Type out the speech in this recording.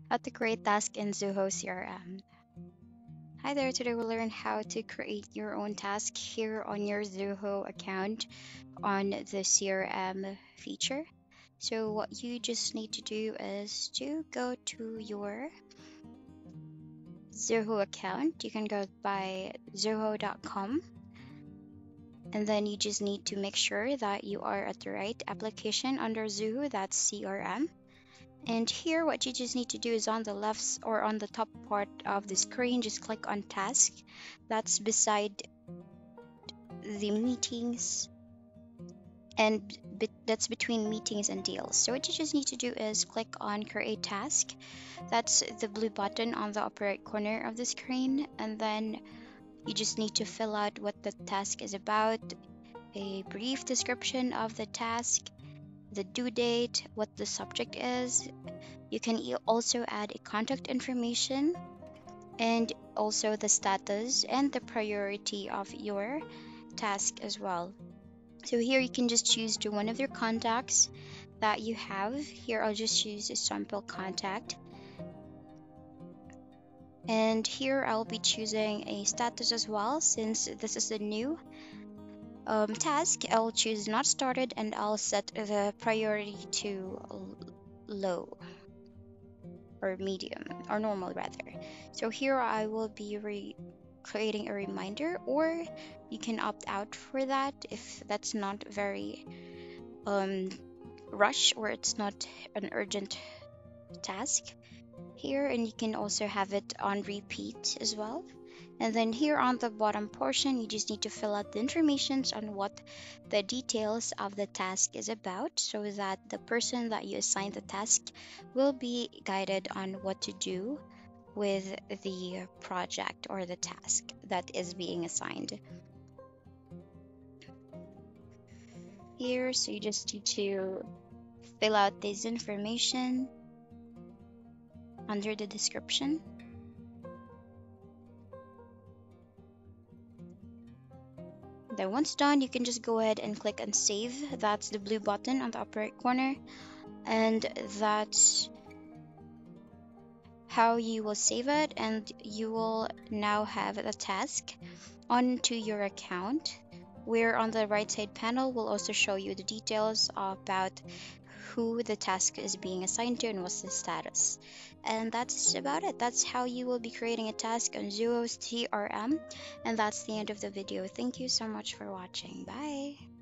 How to create task in Zoho CRM. Hi there, today we'll learn how to create your own task here on your Zoho account on the CRM feature. So what you just need to do is to go to your Zoho account. You can go by zoho.com, and then you just need to make sure that you are at the right application under Zoho, that's CRM. And here, what you just need to do is on the left or on the top part of the screen, just click on task. That's beside the meetings, and that's between meetings and deals. So what you just need to do is click on create task. That's the blue button on the upper right corner of the screen. And then you just need to fill out what the task is about, a brief description of the task, the due date, what the subject is. You can also add a contact information and also the status and the priority of your task as well. So here you can just choose to one of your contacts that you have. Here I'll just choose a sample contact. And here I'll be choosing a status as well, since this is a new task. I'll choose not started and I'll set the priority to low or medium or normal rather. So here I will be creating a reminder, or you can opt out for that if that's not very um rush or it's not an urgent task here. And you can also have it on repeat as well. And then here on the bottom portion, you just need to fill out the information on what the details of the task is about, so that the person that you assign the task will be guided on what to do with the project or the task that is being assigned here. So you just need to fill out this information under the description. Then once done, you can just go ahead and click on save. That's the blue button on the upper right corner. And that's how you will save it. And you will now have the task onto your account, where on the right side panel will also show you the details about who the task is being assigned to and what's the status. And that's about it. That's how you will be creating a task on Zoho's CRM. And that's the end of the video. Thank you so much for watching. Bye.